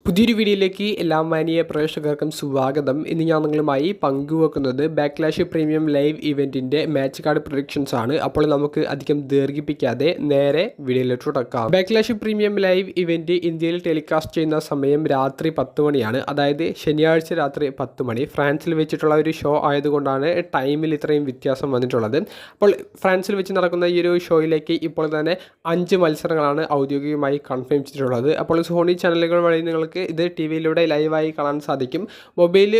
പുതിയൊരു വീഡിയോയിലേക്ക് എല്ലാ മാന്യ പ്രേക്ഷകർക്കും സ്വാഗതം. ഇന്ന് ഞാൻ നിങ്ങളുമായി പങ്കുവെക്കുന്നത് ബാക്ക്ലാഷ് പ്രീമിയം ലൈവ് ഇവൻറ്റിൻ്റെ മാച്ച് കാർഡ് പ്രൊഡിക്ഷൻസ് ആണ്. അപ്പോൾ നമുക്ക് അധികം ദീർഘിപ്പിക്കാതെ നേരെ വീഡിയോയിലോട്ട് തുടക്കാം. ബാക്ക്ലാഷ് പ്രീമിയം ലൈവ് ഇവൻറ്റ് ഇന്ത്യയിൽ ടെലികാസ്റ്റ് ചെയ്യുന്ന സമയം രാത്രി 10 മണിയാണ്. അതായത് ശനിയാഴ്ച രാത്രി 10 മണി. ഫ്രാൻസിൽ വെച്ചിട്ടുള്ള ഒരു ഷോ ആയതുകൊണ്ടാണ് ടൈമിൽ ഇത്രയും വ്യത്യാസം വന്നിട്ടുള്ളത്. അപ്പോൾ ഫ്രാൻസിൽ വെച്ച് നടക്കുന്ന ഈ ഒരു ഷോയിലേക്ക് ഇപ്പോൾ തന്നെ 5 മത്സരങ്ങളാണ് ഔദ്യോഗികമായി കൺഫേം ചെയ്തിട്ടുള്ളത്. അപ്പോൾ സോണി ചാനലുകൾ വഴി നിങ്ങൾക്ക് ഇത് ടി വിയിലൂടെ ലൈവായി കാണാൻ സാധിക്കും. മൊബൈൽ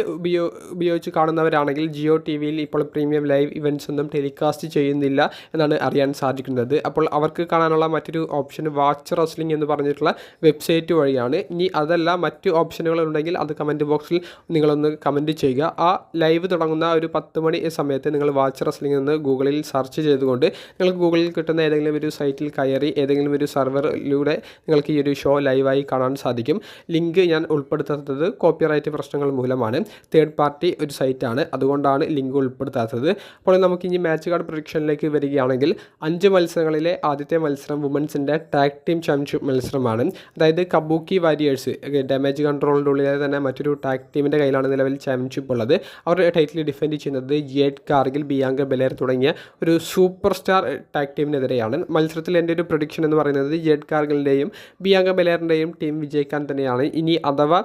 ഉപയോഗിച്ച് കാണുന്നവരാണെങ്കിൽ ജിയോ ടി വിയിൽ ഇപ്പോൾ പ്രീമിയം ലൈവ് ഇവൻറ്റ്സ് ഒന്നും ടെലികാസ്റ്റ് ചെയ്യുന്നില്ല എന്നാണ് അറിയാൻ സാധിക്കുന്നത്. അപ്പോൾ അവർക്ക് കാണാനുള്ള മറ്റൊരു ഓപ്ഷൻ വാച്ച് റെസ്ലിംഗ് എന്ന് പറഞ്ഞിട്ടുള്ള വെബ്സൈറ്റ് വഴിയാണ്. ഇനി അതല്ല മറ്റു ഓപ്ഷനുകൾ ഉണ്ടെങ്കിൽ അത് കമൻറ്റ് ബോക്സിൽ നിങ്ങളൊന്ന് കമൻറ്റ് ചെയ്യുക. ആ ലൈവ് തുടങ്ങുന്ന ഒരു 10 മണി സമയത്ത് നിങ്ങൾ വാച്ച് റെസ്ലിംഗ് എന്ന് ഗൂഗിളിൽ സെർച്ച് ചെയ്തുകൊണ്ട് നിങ്ങൾക്ക് ഗൂഗിളിൽ കിട്ടുന്ന ഏതെങ്കിലും ഒരു സൈറ്റിൽ കയറി ഏതെങ്കിലും ഒരു സെർവറിലൂടെ നിങ്ങൾക്ക് ഈ ഒരു ഷോ ലൈവായി കാണാൻ സാധിക്കും. ലിങ്ക് ഞാൻ ഉൾപ്പെടുത്താത്തത് കോപ്പിറൈറ്റ് പ്രശ്നങ്ങൾ മൂലമാണ്. തേർഡ് പാർട്ടി ഒരു സൈറ്റാണ്, അതുകൊണ്ടാണ് ലിങ്ക് ഉൾപ്പെടുത്താത്തത്. അപ്പോൾ നമുക്കിനി മാച്ച് കാർഡ് പ്രൊഡിക്ഷനിലേക്ക് വരികയാണെങ്കിൽ 5 മത്സരങ്ങളിലെ ആദ്യത്തെ മത്സരം വുമൻസിൻ്റെ ടാഗ് ടീം ചാമ്പ്യൻഷിപ്പ് മത്സരമാണ്. അതായത് കബൂക്കി വാരിയേഴ്സ് ഡാമേജ് കൺട്രോളിൻ്റെ ഉള്ളിലെ തന്നെ മറ്റൊരു ടാഗ് ടീമിൻ്റെ കയ്യിലാണ് നിലവിൽ ചാമ്പ്യൻഷിപ്പ് ഉള്ളത്. അവർ ടൈറ്റിൽ ഡിഫെൻഡ് ചെയ്യുന്നത് ജേഡ് കാർഗിൽ, ബിയാങ്ക ബെലേർ തുടങ്ങിയ ഒരു സൂപ്പർ സ്റ്റാർ ടാഗ് ടീമിനെതിരെയാണ്. മത്സരത്തിൽ എൻ്റെ ഒരു പ്രൊഡിക്ഷൻ എന്ന് പറയുന്നത് ജേഡ് കാർഗിലിൻ്റെയും ബിയാങ്ക ബെലേറിൻ്റെയും ടീം വിജയിക്കാൻ തന്നെയാണ്. ഇനി അഥവാ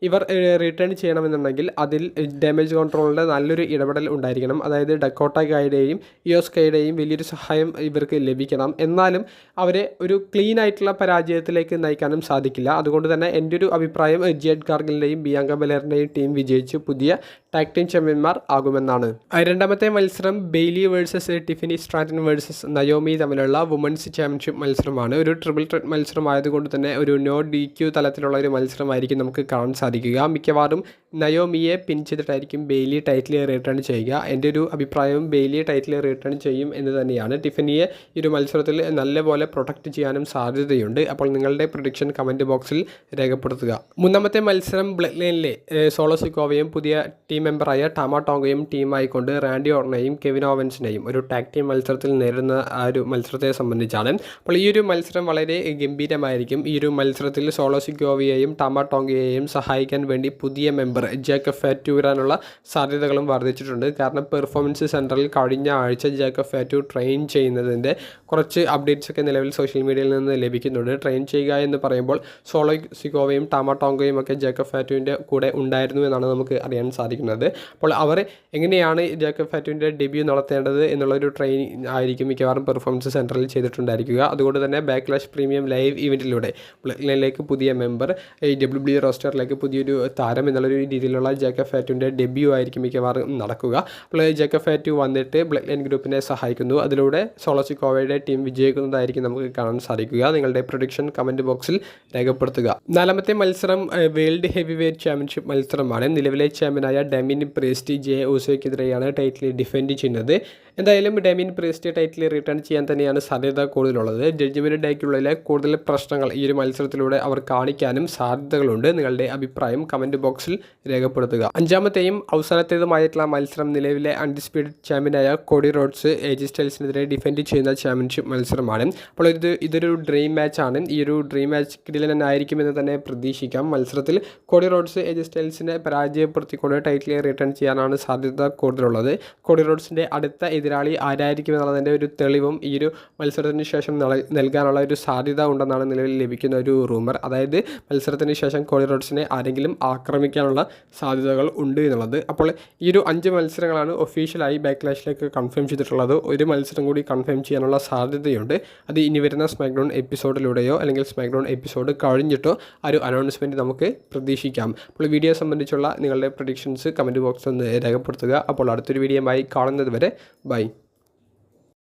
ഇവർ റിട്ടേൺ ചെയ്യണമെന്നുണ്ടെങ്കിൽ അതിൽ ഡാമേജ് കൺട്രോളിൻ്റെ നല്ലൊരു ഇടപെടൽ ഉണ്ടായിരിക്കണം. അതായത് ഡക്കോട്ട ഗൈയുടെയും ഇയോസ്കയുടെയും വലിയൊരു സഹായം ഇവർക്ക് ലഭിക്കണം. എന്നാലും അവരെ ഒരു ക്ലീൻ ആയിട്ടുള്ള പരാജയത്തിലേക്ക് നയിക്കാനും സാധിക്കില്ല. അതുകൊണ്ട് തന്നെ എൻ്റെ ഒരു അഭിപ്രായം ജേഡ് കാർഗിലിൻ്റെയും ബിയാങ്ക ബെലേറിൻ്റെയും ടീം വിജയിച്ച് പുതിയ ടാഗ് ടീം ചാമ്പ്യന്മാർ ആകുമെന്നാണ്. രണ്ടാമത്തെ മത്സരം Bailey versus Tiffany Stratton versus Naomi തമ്മിലുള്ള വുമൻസ് ചാമ്പ്യൻഷിപ്പ് മത്സരമാണ്. ഒരു ട്രിപ്പിൾ ത്രെറ്റ് മത്സരം ആയതുകൊണ്ട് തന്നെ ഒരു നോ DQ തലത്തിലുള്ള ഒരു മത്സരമായിരിക്കും നമുക്ക് കാണാൻ സാധിക്കുക. മിക്കവാറും നയോമിയെ പിൻ ചെയ്തിട്ടായിരിക്കും ബെയ്ലി ടൈറ്റിൽ റിട്ടേൺ ചെയ്യുക. എൻ്റെ ഒരു അഭിപ്രായവും ബെയ്ലി ടൈറ്റിൽ റിട്ടേൺ ചെയ്യും എന്ന് തന്നെയാണ്. ടിഫനിയെ ഈ ഒരു മത്സരത്തിൽ നല്ലപോലെ പ്രൊട്ടക്റ്റ് ചെയ്യാനും സാധ്യതയുണ്ട്. അപ്പോൾ നിങ്ങളുടെ പ്രൊഡിക്ഷൻ കമൻറ്റ് ബോക്സിൽ രേഖപ്പെടുത്തുക. മൂന്നാമത്തെ മത്സരം ബ്ലഡ് ലൈനിലെ സോളോ സിക്കോവയും പുതിയ ടീം മെമ്പറായ ടാമ ടോങ്കയും ടീമായിക്കൊണ്ട് റാൻഡി ഓർണയും കെവിൻ ഓവൻസിനെയും ഒരു ടാഗ് ടീം മത്സരത്തിൽ നേരിടുന്ന ആ ഒരു മത്സരത്തെ സംബന്ധിച്ചാണ്. അപ്പോൾ ഈ ഒരു മത്സരം വളരെ ഗംഭീരമായിരിക്കും. ഈ ഒരു മത്സരത്തിൽ സോളോ സിക്കോവയെയും ടാമ ടോങ്കയെയും സഹായിക്കാൻ വേണ്ടി പുതിയ മെമ്പർ ജേക്കബ് ഫാറ്റു വരാനുള്ള സാധ്യതകളും വർദ്ധിച്ചിട്ടുണ്ട്. കാരണം പെർഫോമൻസ് സെൻറ്ററിൽ കഴിഞ്ഞ ആഴ്ച ജേക്കബ് ഫാറ്റു ട്രെയിൻ ചെയ്യുന്നതിൻ്റെ കുറച്ച് അപ്ഡേറ്റ്സ് ഒക്കെ നിലവിൽ സോഷ്യൽ മീഡിയയിൽ നിന്ന് ലഭിക്കുന്നുണ്ട്. ട്രെയിൻ ചെയ്യുക എന്ന് പറയുമ്പോൾ സോളോ സിക്കോവയും ടാമ ടോങ്കയും ഒക്കെ ജേക്കബ് ഫാറ്റുവിൻ്റെ കൂടെ ഉണ്ടായിരുന്നു എന്നാണ് നമുക്ക് അറിയാൻ സാധിക്കുന്നത്. അപ്പോൾ അവർ എങ്ങനെയാണ് ജേക്കബ് ഫാറ്റുവിൻ്റെ ഡെബ്യൂ നടത്തേണ്ടത് എന്നുള്ളൊരു ട്രെയിനിങ് ആയിരിക്കും മിക്കവാറും പെർഫോമൻസ് സെൻറ്ററിൽ ചെയ്തിട്ടുണ്ടായിരിക്കുക. അതുകൊണ്ട് തന്നെ ബാക്ക്ലാഷ് പ്രീമിയം ലൈവ് ഇവൻറ്റിലൂടെ ബ്ലഡ് ലൈനിലേക്ക് പുതിയ മെമ്പർ, WWE റോസ്റ്ററിലേക്ക് പുതിയൊരു താരം എന്നുള്ളൊരു രീതിയിലുള്ള ജേക്കബ് ഫാറ്റുവിൻ്റെ ഡെബ്യൂ ആയിരിക്കും മിക്കവാറും നടക്കുക. അപ്പോൾ ജേക്കബ് ഫാറ്റു വന്നിട്ട് ബ്ലഡ് ലൈൻ ഗ്രൂപ്പിനെ സഹായിക്കുന്നു. അതിലൂടെ സോളോ സിക്കോവയുടെ ടീം വിജയിക്കുന്നതായിരിക്കും നമുക്ക് കാണാൻ സാധിക്കുക. നിങ്ങളുടെ പ്രൊഡിക്ഷൻ കമൻറ്റ് ബോക്സിൽ രേഖപ്പെടുത്തുക. നാലാമത്തെ മത്സരം വേൾഡ് ഹെവി വെയ്റ്റ് ചാമ്പ്യൻഷിപ്പ് മത്സരമാണ്. നിലവിലെ ചാമ്പ്യനായ ഡെമിൻ പ്രീസ്റ്റ് ജെ ഊസോയ്ക്കെതിരെയാണ് ടൈറ്റിൽ ഡിഫെൻഡ് ചെയ്യുന്നത്. എന്തായാലും ഡെമിൻ പ്രീസ്റ്റ് ടൈറ്റിൽ റിട്ടേൺ ചെയ്യാൻ തന്നെയാണ് സാധ്യത കൂടുതലുള്ളത്. ജഡ്ജ്മെൻറ്റ് ഡേക്കുള്ളിലെ കൂടുതൽ പ്രശ്നങ്ങൾ ഈ ഒരു മത്സരത്തിലൂടെ അവർ കാണിക്കാനും സാധ്യതകളുണ്ട്. നിങ്ങളുടെ അഭിപ്രായം കമൻറ്റ് ബോക്സിൽ രേഖപ്പെടുത്തുക. അഞ്ചാമത്തെയും അവസാനത്തേതുമായിട്ടുള്ള മത്സരം നിലവിലെ അൺഡിസ്പ്യൂട്ടഡ് ചാമ്പ്യനായ കോഡി റോഡ്സ് AJ സ്റ്റൈൽസിനെതിരെ ഡിഫെൻഡ് ചെയ്യുന്ന ചാമ്പ്യൻഷിപ്പ് മത്സരമാണ്. അപ്പോൾ ഇതൊരു ഡ്രീം മാച്ചാണ്. ഈ ഒരു ഡ്രീം മാച്ച് കിടിലനായിരിക്കുമെന്ന് തന്നെ പ്രതീക്ഷിക്കാം. മത്സരത്തിൽ കോഡി റോഡ്സ് AJ സ്റ്റൈൽസിനെ പരാജയപ്പെടുത്തിക്കൊണ്ട് ടൈറ്റിൽ റിട്ടേൺ ചെയ്യാനാണ് സാധ്യത കൂടുതലുള്ളത്. കോഡി റോഡ്സിൻ്റെ അടുത്ത എതിരാളി ആരായിരിക്കും എന്നുള്ളതിൻ്റെ ഒരു തെളിവും ഈ ഒരു മത്സരത്തിന് ശേഷം നൽകാനുള്ള ഒരു സാധ്യത ഉണ്ടെന്നാണ് നിലവിൽ ലഭിക്കുന്ന ഒരു റൂമർ. അതായത് മത്സരത്തിന് ശേഷം കോഡി റോഡ്സിനെ ആരെങ്കിലും ആക്രമിക്കാനുള്ള സാധ്യതകൾ ഉണ്ട് എന്നുള്ളത്. അപ്പോൾ ഈ ഒരു 5 മത്സരങ്ങളാണ് ഒഫീഷ്യലായി ബാക്ക്ലാഷിലേക്ക് കൺഫേം ചെയ്തിട്ടുള്ളത്. ഒരു മത്സരം കൂടി കൺഫേം ചെയ്യാനുള്ള സാധ്യതയുണ്ട്. അത് ഇനി വരുന്ന സ്മാക്ഡൗൺ എപ്പിസോഡിലൂടെയോ അല്ലെങ്കിൽ സ്മാക്ഡൗൺ എപ്പിസോഡ് കഴിഞ്ഞിട്ടോ ആ ഒരു അനൗൺസ്മെൻറ്റ് നമുക്ക് പ്രതീക്ഷിക്കാം. അപ്പോൾ വീഡിയോ സംബന്ധിച്ചുള്ള നിങ്ങളുടെ പ്രഡിക്ഷൻസ് കമൻറ്റ് ബോക്സിൽ ഒന്ന് രേഖപ്പെടുത്തുക. അപ്പോൾ അടുത്തൊരു വീഡിയോയുമായി കാണുന്നത് വരെ ബൈ.